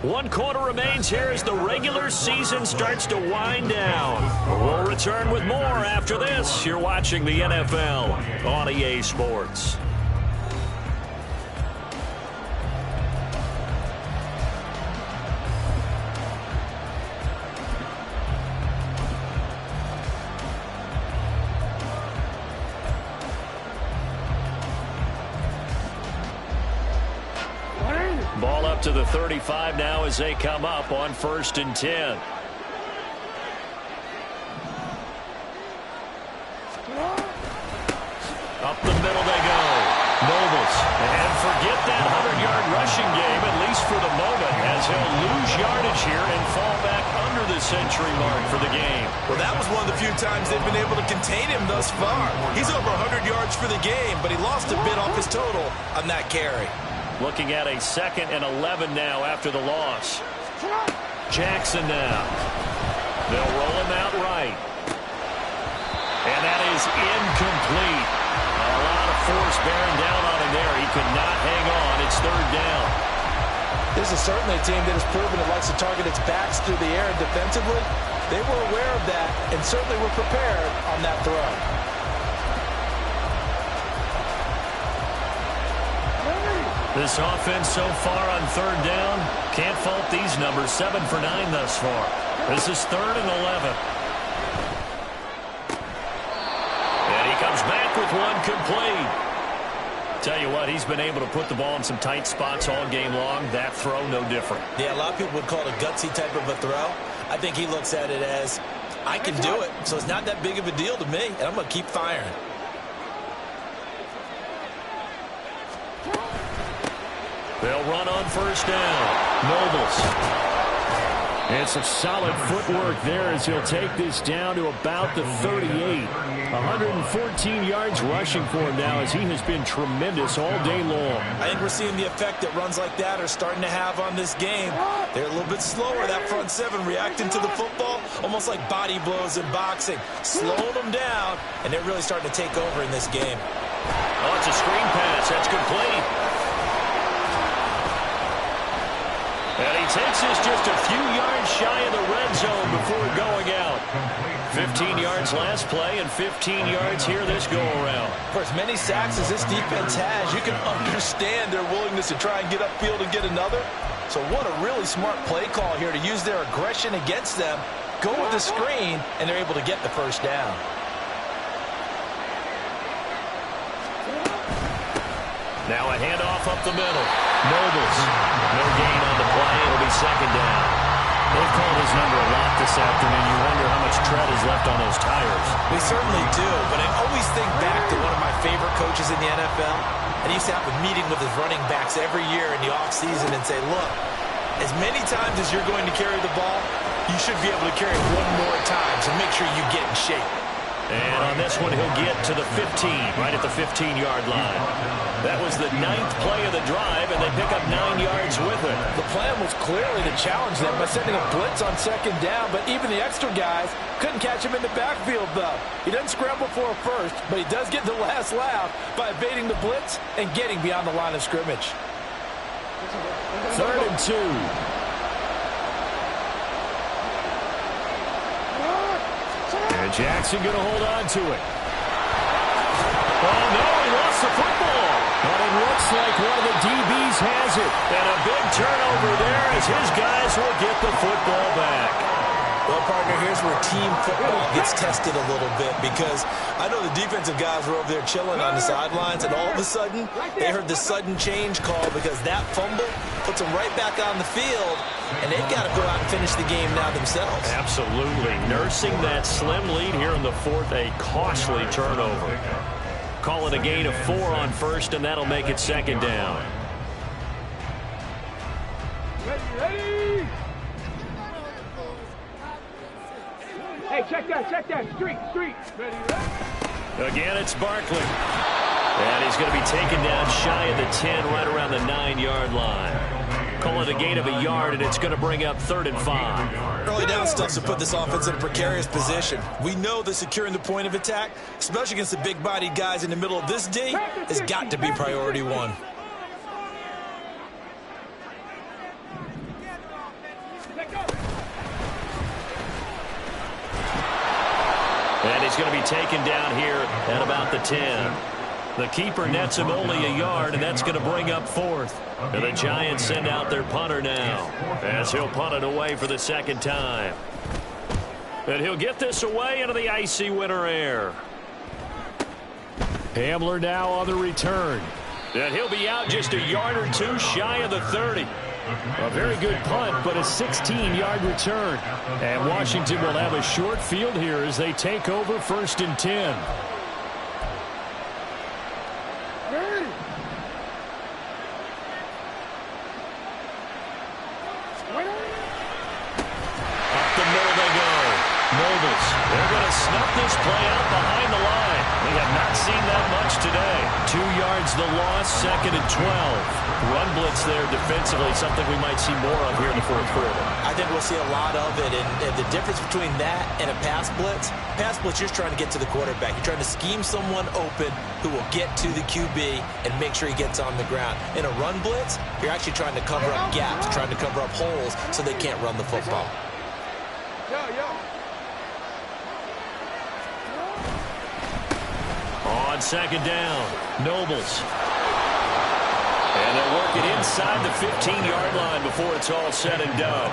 One quarter remains here as the regular season starts to wind down. We'll return with more after this. You're watching the NFL on EA Sports. Ball up to the 35 now as they come up on 1st and 10. Up the middle they go. Nobles. And forget that 100-yard rushing game, at least for the moment, as he'll lose yardage here and fall back under the century mark for the game. Well, that was one of the few times they've been able to contain him thus far. He's over 100 yards for the game, but he lost a bit off his total on that carry. Looking at a 2nd and 11 now after the loss. Jackson now. They'll roll him out right. And that is incomplete. A lot of force bearing down on him there. He could not hang on. It's 3rd down. This is certainly a team that has proven it likes to target its backs through the air, and defensively, they were aware of that and certainly were prepared on that throw. This offense so far on 3rd down, can't fault these numbers. 7 for 9 thus far. This is 3rd and 11. And he comes back with one complete. Tell you what, he's been able to put the ball in some tight spots all game long. That throw, no different. Yeah, a lot of people would call it a gutsy type of a throw. I think he looks at it as, I can do it, so it's not that big of a deal to me, and I'm going to keep firing. They'll run on 1st down. Nobles. And some solid footwork there as he'll take this down to about the 38. 114 yards rushing for him now as he has been tremendous all day long. I think we're seeing the effect that runs like that are starting to have on this game. They're a little bit slower, that front seven, reacting to the football, almost like body blows in boxing, slowing them down, and they're really starting to take over in this game. Oh, it's a screen pass. That's complete. And he takes this just a few yards shy of the red zone before going out. 15 yards last play and 15 yards here this go-around. For as many sacks as this defense has, you can understand their willingness to try and get upfield and get another. So what a really smart play call here to use their aggression against them, go with the screen, and they're able to get the first down. Now a handoff up the middle. Nobles. No gain on the play. It'll be second down. They've called his number a lot this afternoon. You wonder how much tread is left on those tires. We certainly do, but I always think back to one of my favorite coaches in the NFL. And he used to have a meeting with his running backs every year in the offseason and say, look, as many times as you're going to carry the ball, you should be able to carry it one more time, so make sure you get in shape. And on this one, he'll get to the 15, right at the 15-yard line. That was the 9th play of the drive, and they pick up 9 yards with it. The plan was clearly to challenge them by sending a blitz on second down, but even the extra guys couldn't catch him in the backfield, though. He doesn't scramble for a first, but he does get the last laugh by evading the blitz and getting beyond the line of scrimmage. 3rd and 2. And Jackson going to hold on to it. Oh, no, he lost the football. But it looks like one of the DBs has it. And a big turnover there as his guys will get the football back. Well, partner, here's where team football gets tested a little bit because I know the defensive guys were over there chilling on the sidelines, and all of a sudden, they heard the sudden change call because that fumble puts them right back on the field, and they've got to go out and finish the game now themselves. Absolutely. Nursing that slim lead here in the 4th, a costly turnover. Call it a gain of 4 on first, and that'll make it second down. Ready? Hey, check that. Street. Ready? Again, it's Barkley. And he's going to be taken down shy of the 10, right around the 9-yard line. Call it a gain of a yard, and it's going to bring up 3rd and 5. Early down stuff to put this offense in a precarious position. We know that securing the point of attack, especially against the big-bodied guys in the middle of this D, has got to be priority 1. And he's going to be taken down here at about the 10. The keeper nets him only a yard, and that's going to bring up 4th. And the Giants send out their punter now as he'll punt it away for the second time. And he'll get this away into the icy winter air. Hamler now on the return. And he'll be out just a yard or 2 shy of the 30. A very good punt, but a 16-yard return. And Washington will have a short field here as they take over 1st and 10. Up the middle they go. Nobles. They're going to snuff this play out behind the line. We have not seen that much today. 2 yards the loss, 2nd and 12. Run blitz there defensively, something we might see more of here in the 4th quarter. I think we'll see a lot of it, and the difference between that and a pass blitz, you're trying to get to the quarterback. You're trying to scheme someone open who will get to the QB and make sure he gets on the ground. In a run blitz, you're actually trying to cover up gaps, trying to cover up holes so they can't run the football. On second down, Nobles. And they'll work it inside the 15-yard line before it's all said and done.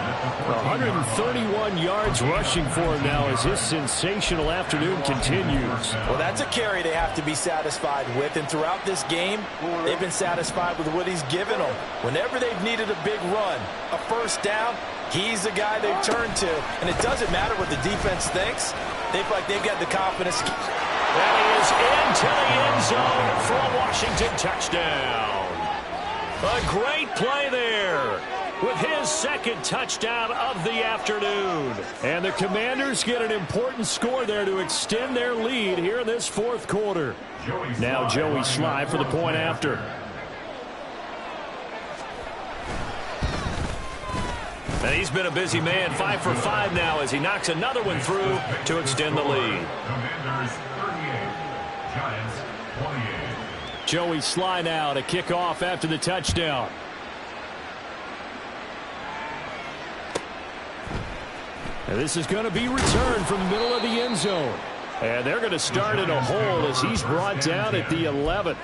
131 yards rushing for him now as his sensational afternoon continues. Well, that's a carry they have to be satisfied with, and throughout this game, they've been satisfied with what he's given them. Whenever they've needed a big run, a first down, he's the guy they've turned to, and it doesn't matter what the defense thinks. They feel like they've got the confidence. That is into the end zone for a Washington touchdown. A great play there. with his second touchdown of the afternoon. And the Commanders get an important score there to extend their lead here in this fourth quarter. Now Joey Slye for the point after. And he's been a busy man, 5 for 5 now as he knocks another one through to extend the lead. Commanders 38, Giants 28. Joey Slye now to kick off after the touchdown. And this is going to be returned from the middle of the end zone. And they're going to start in a hole as he's brought down at the 11.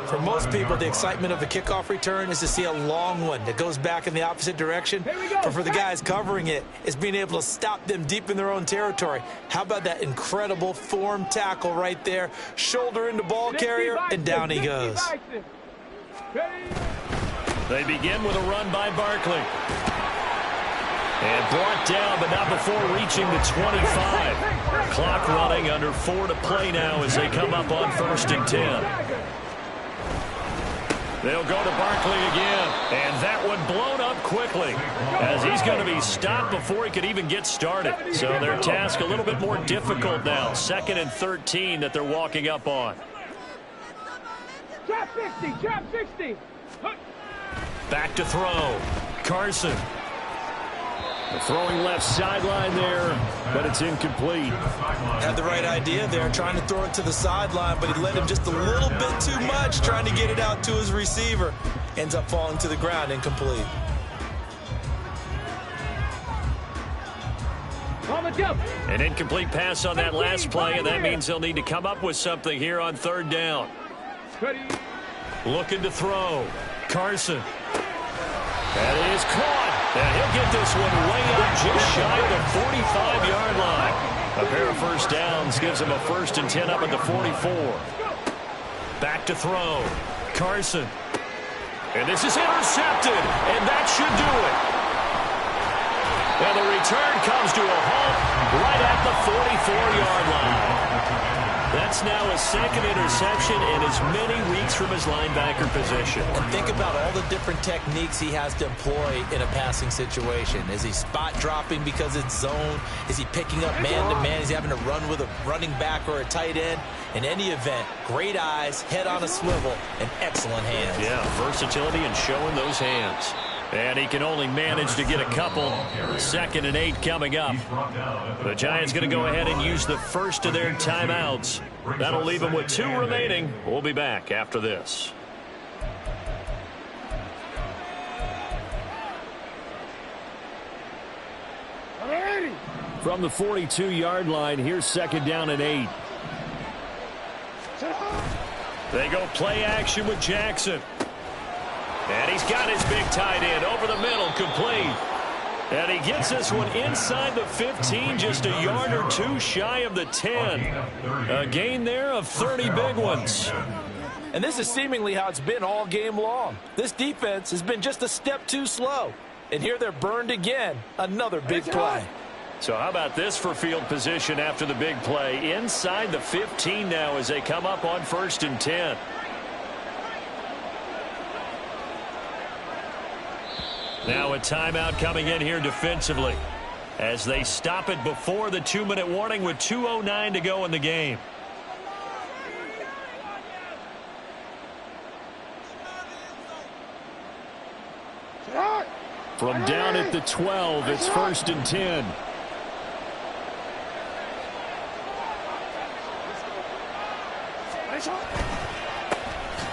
For most people, the excitement of the kickoff return is to see a long one that goes back in the opposite direction. But for the guys covering it, it's being able to stop them deep in their own territory. How about that incredible form tackle right there? Shoulder into ball carrier, and down he goes. They begin with a run by Barkley. And brought down, but not before reaching the 25. Clock running, under 4 to play now as they come up on 1st and 10. They'll go to Barkley again. And that one blown up quickly as he's going to be stopped before he could even get started. So their task a little bit more difficult now. 2nd and 13 that they're walking up on. Trap 60, trap 60. Back to throw. Carson. Throwing left sideline there, but it's incomplete. Had the right idea there, trying to throw it to the sideline, but he led him just a little bit too much, trying to get it out to his receiver. Ends up falling to the ground, incomplete. On the jump. An incomplete pass on that last play, and that means they'll need to come up with something here on 3rd down. Ready. Looking to throw. Carson. That is caught. And he'll get this one way up just shy of the 45-yard line. A pair of first downs gives him a 1st and 10 up at the 44. Back to throw. Carson. And this is intercepted. And that should do it. And the return comes to a halt right at the 44-yard line. That's now a 2nd interception in as many weeks from his linebacker position. And think about all the different techniques he has to employ in a passing situation. Is he spot dropping because it's zone? Is he picking up man-to-man? Is he having to run with a running back or a tight end? In any event, great eyes, head on a swivel, and excellent hands. Yeah, versatility and showing those hands. And he can only manage to get a couple. 2nd and 8 coming up. The Giants going to go ahead and use the first of their timeouts. That'll leave them with 2 remaining. We'll be back after this. From the 42-yard line, here's 2nd down and 8. They go play action with Jackson. And he's got his big tight end over the middle, complete. And he gets this one inside the 15, just a yard or 2 shy of the 10. A gain there of 30 big ones. And this is seemingly how it's been all game long. This defense has been just a step too slow. And here they're burned again. Another big play. So how about this for field position after the big play? Inside the 15 now as they come up on 1st and 10. Now a timeout coming in here defensively as they stop it before the 2-minute warning with 2:09 to go in the game. From down at the 12, it's 1st and 10.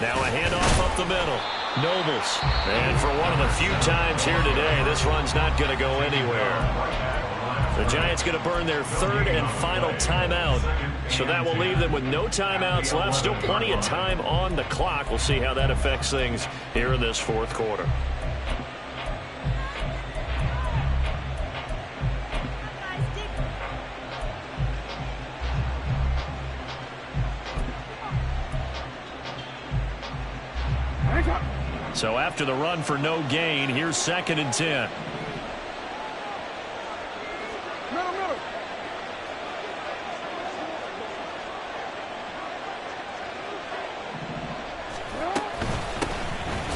Now a handoff up the middle. Nobles. And for one of the few times here today, this run's not going to go anywhere. The Giants going to burn their 3rd and final timeout. So that will leave them with no timeouts left. Still plenty of time on the clock. We'll see how that affects things here in this 4th quarter. So after the run for no gain, here's 2nd and 10.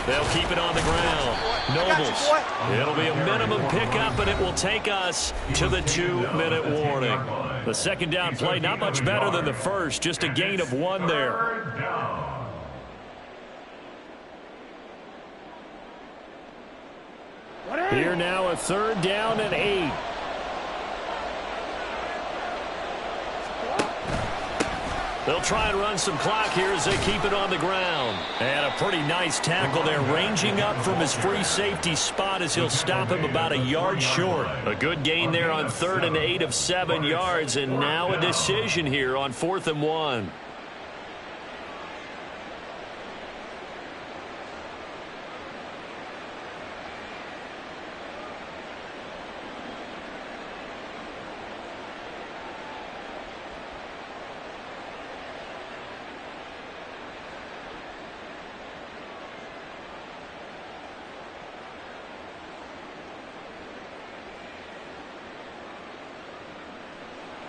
They'll keep it on the ground. Nobles. It'll be a minimum pickup, and it will take us to the 2-minute warning. The second down play, not much better than the first, just a gain of 1 there. Here now, a 3rd down and 8. They'll try and run some clock here as they keep it on the ground. And a pretty nice tackle there, ranging up from his free safety spot as he'll stop him about a yard short. A good gain there on 3rd and 8 of 7 yards, and now a decision here on 4th and 1.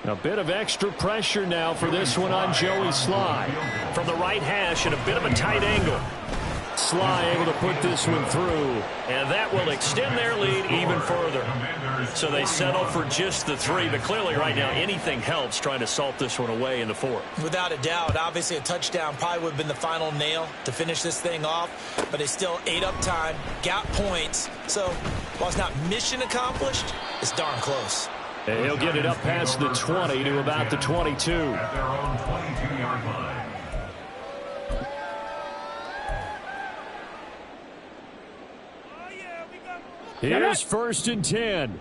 A bit of extra pressure now for this one on Joey Slye. From the right hash and a bit of a tight angle. Slye able to put this one through. And that will extend their lead even further. So they settle for just the 3. But clearly right now anything helps trying to salt this one away in the 4th. Without a doubt, obviously a touchdown probably would have been the final nail to finish this thing off. But they still ate up time, got points. So while it's not mission accomplished, it's darn close. And he'll get it up past the 20 to about the 22. At their own 22-yard line. Here's 1st and 10.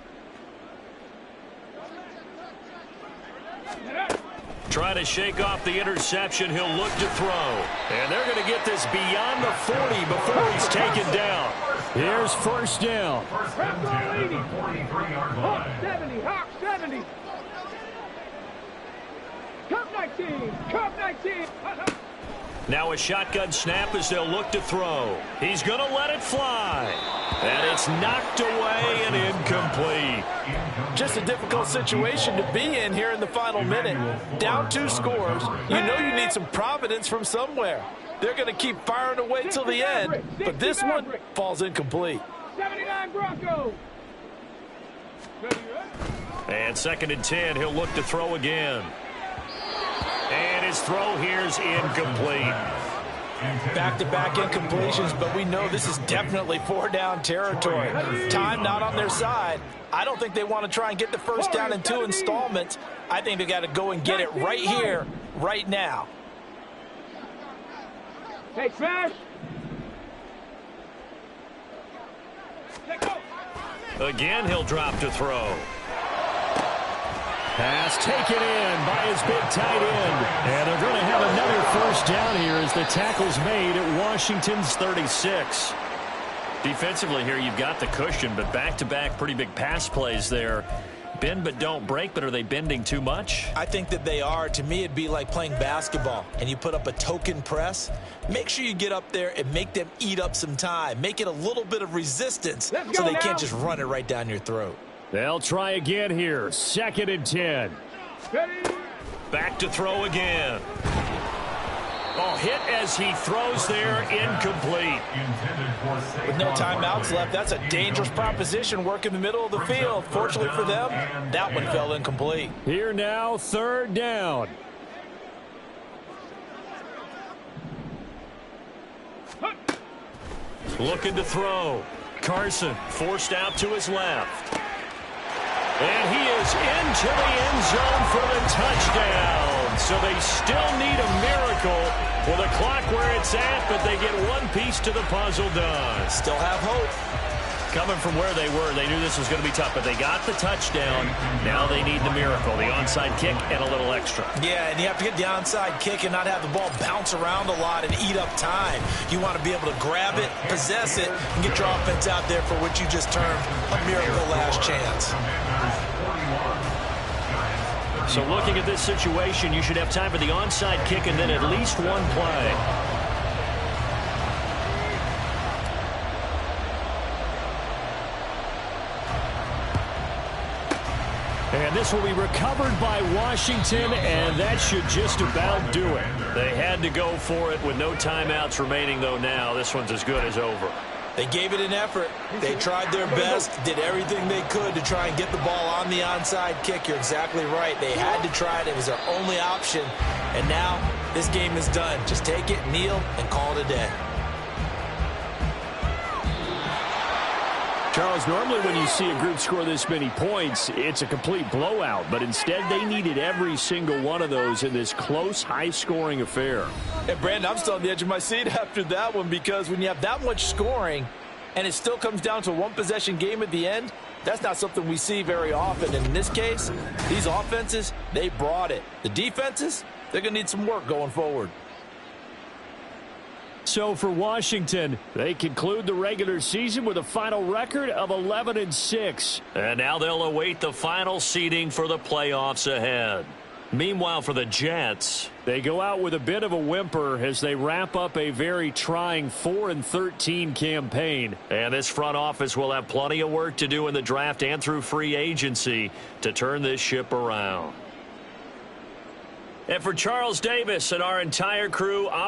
Trying to shake off the interception. He'll look to throw. And they're going to get this beyond the 40 before he's taken down. Here's 1st down. First and 10 at the 43-yard Hawk line. 70, Hawk 70. Cup 19, Cup 19. Now a shotgun snap as they'll look to throw. He's going to let it fly. And it's knocked away and incomplete. Just a difficult situation to be in here in the final minute. Down 2 scores. You know you need some providence from somewhere. They're going to keep firing away till the end, but this one falls incomplete. 79 Broncos. And 2nd and 10, he'll look to throw again. And his throw here's incomplete. Back-to-back incompletions, but we know this is definitely 4-down territory. Time not on their side. I don't think they want to try and get the first down in 2 installments. I think they got to go and get it right here, right now. Hey, Smash. Again, he'll drop to throw. Pass taken in by his big tight end. And they're going to have another 1st down here as the tackle's made at Washington's 36. Defensively here, you've got the cushion, but back-to-back pretty big pass plays there. Bend but don't break, but are they bending too much? I think that they are. To me, it'd be like playing basketball, and you put up a token press. Make sure you get up there and make them eat up some time. Make it a little bit of resistance so they can't just run it right down your throat. They'll try again here. 2nd and 10. Back to throw again. Oh, hit as he throws there, incomplete. With no timeouts left, that's a dangerous proposition. Work in the middle of the field. Fortunately for them, that one fell incomplete. Here now, 3rd down. Looking to throw. Carson forced out to his left. And he is into the end zone for the touchdown. So they still need a miracle with the clock where it's at, but they get one piece to the puzzle done. Still have hope. Coming from where they were, they knew this was going to be tough, but they got the touchdown. Now they need the miracle, the onside kick and a little extra. Yeah, and you have to get the onside kick and not have the ball bounce around a lot and eat up time. You want to be able to grab it, possess it, and get your offense out there for what you just termed a miracle last chance. So looking at this situation, you should have time for the onside kick and then at least one play. And this will be recovered by Washington, and that should just about do it. They had to go for it with no timeouts remaining, though, now. This one's as good as over. They gave it an effort. They tried their best, did everything they could to try and get the ball on the onside kick. You're exactly right. They had to try it. It was their only option. And now this game is done. Just take it, kneel, and call it a day. Charles, normally when you see a group score this many points, it's a complete blowout. But instead, they needed every single one of those in this close, high-scoring affair. And, Brandon, I'm still on the edge of my seat after that one, because when you have that much scoring and it still comes down to a one-possession game at the end, that's not something we see very often. And in this case, these offenses, they brought it. The defenses, they're going to need some work going forward. So for Washington, they conclude the regular season with a final record of 11-6. And now they'll await the final seeding for the playoffs ahead. Meanwhile, for the Jets, they go out with a bit of a whimper as they wrap up a very trying 4-13 campaign. And this front office will have plenty of work to do in the draft and through free agency to turn this ship around. And for Charles Davis and our entire crew, I'm